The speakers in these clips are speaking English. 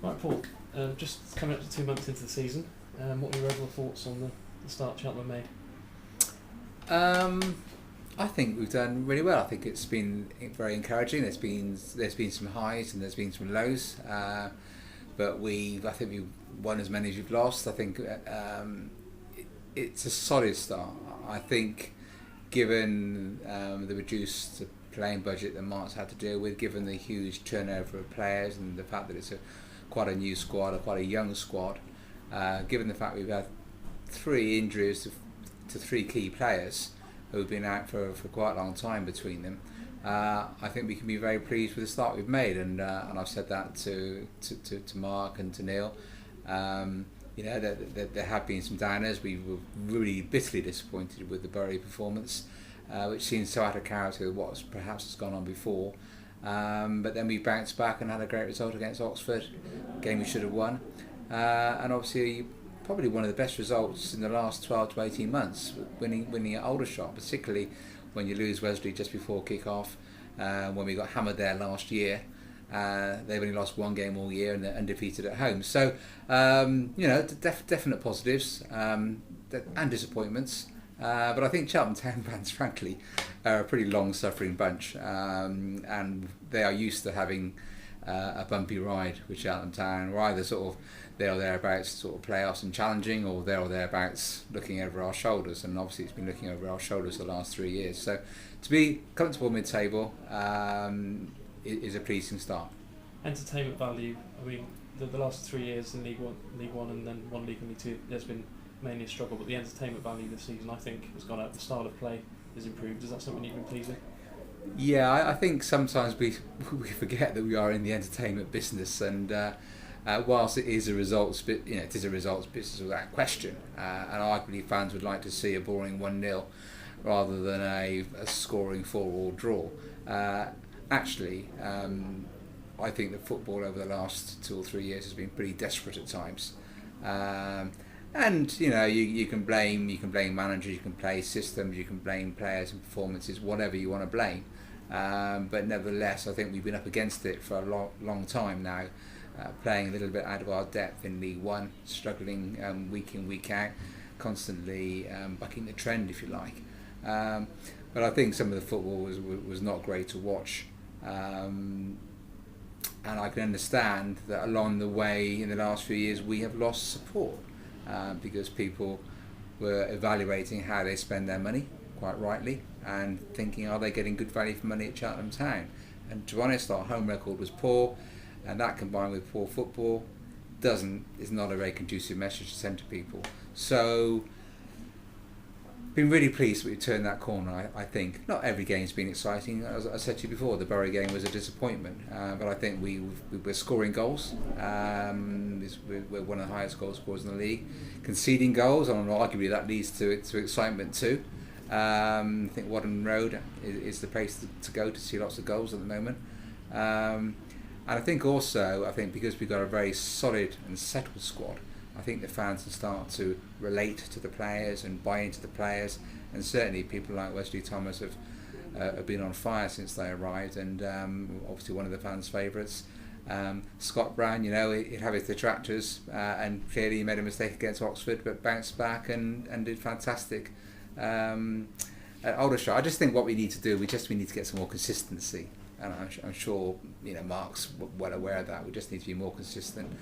Right, Paul, just coming up to 2 months into the season, what are your overall thoughts on the start Cheltenham made? I think we've done really well. I think it's been very encouraging. There's been some highs and there's been some lows, but I think we've won as many as we've lost. I think it's a solid start. I think, given the reduced playing budget that Mark's had to deal with, given the huge turnover of players and the fact that it's quite a new squad, quite a young squad, given the fact we've had 3 injuries to 3 key players who've been out for quite a long time between them, I think we can be very pleased with the start we've made, and I've said that to Mark and to Neil. There have been some downers. We were really bitterly disappointed with the Bury performance, which seems so out of character with what perhaps has gone on before. But then we bounced back and had a great result against Oxford, a game we should have won. And obviously, probably one of the best results in the last 12 to 18 months, winning at Aldershot, particularly when you lose Wesley just before kick-off, when we got hammered there last year. They've only lost 1 game all year and they're undefeated at home. So, definite positives and disappointments. But I think Cheltenham Town fans, frankly, are a pretty long-suffering bunch, and they are used to having a bumpy ride with Cheltenham Town. We're either sort of there or thereabouts, sort of playoffs and challenging, or there or thereabouts looking over our shoulders. And obviously, it's been looking over our shoulders the last 3 years. So, to be comfortable mid-table is a pleasing start. Entertainment value. I mean, the last 3 years in League One, and then one League and League Two, there's been mainly a struggle. But the entertainment value this season, I think, has gone up. The style of play is improved. Is that something you've been pleased with? Yeah, I think sometimes we forget that we are in the entertainment business, and whilst it is a results business without question, and arguably fans would like to see a boring 1-0 rather than a scoring 4-4 draw. Actually, I think that football over the last 2 or 3 years has been pretty desperate at times. And you can blame managers, you can blame systems, you can blame players and performances, whatever you want to blame. But nevertheless, I think we've been up against it for a long time now, playing a little bit out of our depth in League One, struggling week in, week out, constantly bucking the trend, if you like. But I think some of the football was not great to watch. And I can understand that along the way in the last few years we have lost support. Because people were evaluating how they spend their money, quite rightly, and thinking, are they getting good value for money at Cheltenham Town? And to be honest, our home record was poor, and that combined with poor football is not a very conducive message to send to people. So, been really pleased that we turned that corner. I think not every game's been exciting. As I said to you before, the Bury game was a disappointment, but I think we're scoring goals. We're one of the highest goal scorers in the league. Conceding goals, and arguably that leads to excitement too. I think Wadham Road is the place to go to see lots of goals at the moment. And I think also, because we've got a very solid and settled squad, I think the fans can start to relate to the players and buy into the players, and certainly people like Wesley Thomas have been on fire since they arrived, and obviously one of the fans' favourites. Scott Brown, he'd have his detractors, and clearly he made a mistake against Oxford, but bounced back and did fantastic at Aldershot. I just think what we need to do, we need to get some more consistency, and I'm sure Mark's well aware of that. We just need to be more consistent.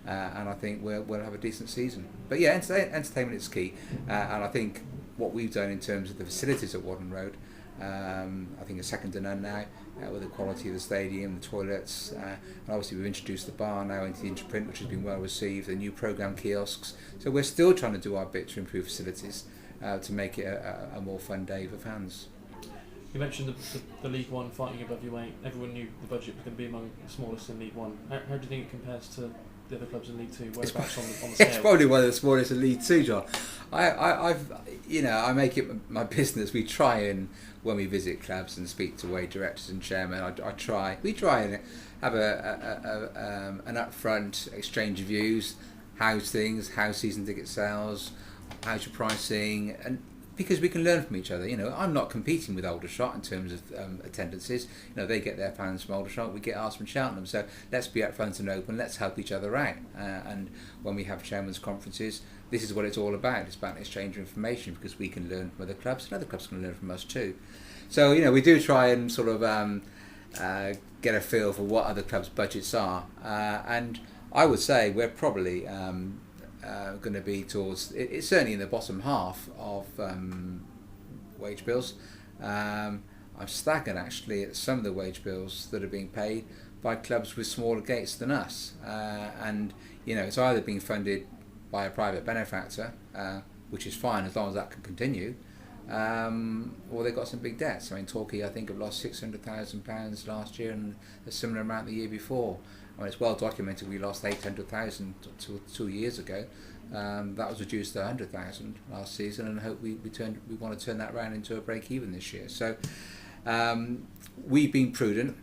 And I think we'll have a decent season. But yeah, entertainment is key. And I think what we've done in terms of the facilities at Wadham Road, I think is second to none now, with the quality of the stadium, the toilets, and obviously we've introduced the bar now into the Interprint, which has been well received, the new programme kiosks. So we're still trying to do our bit to improve facilities, to make it a more fun day for fans. You mentioned the League One fighting above your weight. Everyone knew the budget was going to be among the smallest in League One. How do you think it compares to the other clubs in League Two? Whereabouts on the scale? It's probably one of the smallest in League Two, John. I make it my business. We try and, when we visit clubs and speak to wage directors and chairmen, we try and have an upfront exchange of views. How's things? How's season ticket sales? How's your pricing? And because we can learn from each other. I'm not competing with Aldershot in terms of attendances. They get their fans from Aldershot, we get ours from Cheltenham. So let's be upfront and open. Let's help each other out. And when we have chairman's conferences, this is what it's all about. It's about exchange of information, because we can learn from other clubs, and other clubs can learn from us too. So we do try and sort of get a feel for what other clubs' budgets are, and I would say we're probably going to be towards it's certainly in the bottom half of wage bills. I'm staggered actually at some of the wage bills that are being paid by clubs with smaller gates than us, and it's either being funded by a private benefactor, which is fine as long as that can continue, or they've got some big debts. I mean, Torquay, I think, have lost £600,000 last year, and a similar amount the year before. I mean, it's well documented. We lost 800,000 2 years ago. That was reduced to 100,000 last season, and I hope we want to turn that around into a break even this year. So we've been prudent.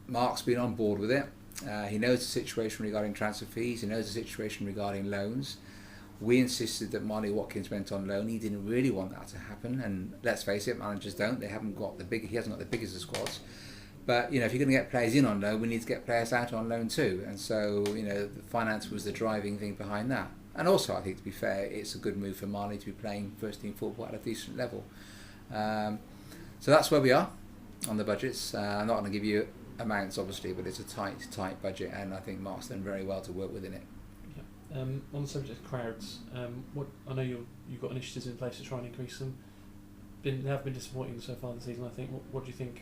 Mark's been on board with it. He knows the situation regarding transfer fees. He knows the situation regarding loans. We insisted that Marley Watkins went on loan. He didn't really want that to happen, and let's face it, managers don't. He hasn't got the biggest of squads. But if you're going to get players in on loan, we need to get players out on loan too. And so the finance was the driving thing behind that. And also, I think, to be fair, it's a good move for Marley to be playing first team football at a decent level. So that's where we are on the budgets. I'm not going to give you amounts, obviously, but it's a tight budget, and I think Mark's done very well to work within it. On the subject of crowds, I know you've got initiatives in place to try and increase them. They have been disappointing so far this season, I think. What do you think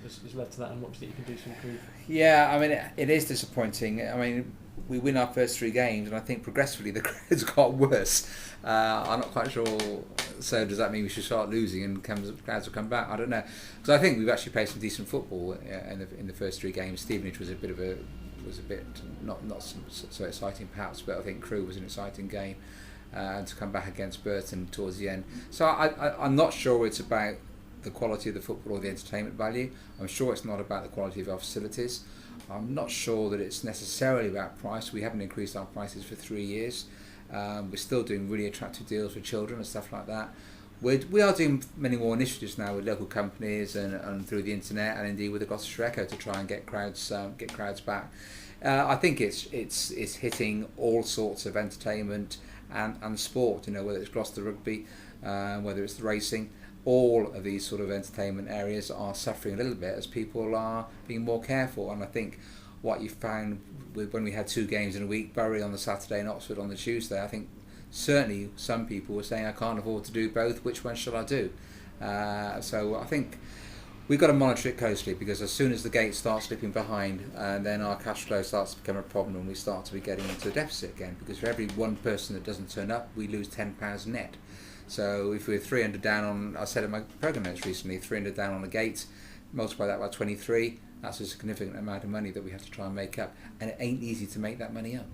has led to that, and what do you think you can do to improve? Yeah, I mean, it is disappointing. I mean, we win our first 3 games, and I think progressively the crowds got worse. I'm not quite sure. So does that mean we should start losing and crowds will come back? I don't know, because I think we've actually played some decent football in the first 3 games. Stevenage was a bit not so exciting perhaps, but I think Crewe was an exciting game, and to come back against Burton towards the end. So I'm not sure it's about the quality of the football or the entertainment value. I'm sure it's not about the quality of our facilities. I'm not sure that it's necessarily about price. We haven't increased our prices for 3 years. We're still doing really attractive deals for children and stuff like that. We are doing many more initiatives now with local companies and through the internet, and indeed with the Gloucestershire Echo, to try and get crowds back. I think it's hitting all sorts of entertainment and sport. Whether it's Gloucester Rugby, whether it's the racing, all of these sort of entertainment areas are suffering a little bit as people are being more careful. And I think what you found when we had 2 games in a week, Bury on the Saturday and Oxford on the Tuesday, I think certainly some people were saying, I can't afford to do both, which one shall I do? So I think we've got to monitor it closely, because as soon as the gate starts slipping behind, then our cash flow starts to become a problem, and we start to be getting into a deficit again, because for every one person that doesn't turn up, we lose £10 net. So if we're 300 down on, I said in my programme notes recently, 300 down on a gate, multiply that by 23, that's a significant amount of money that we have to try and make up, and it ain't easy to make that money up.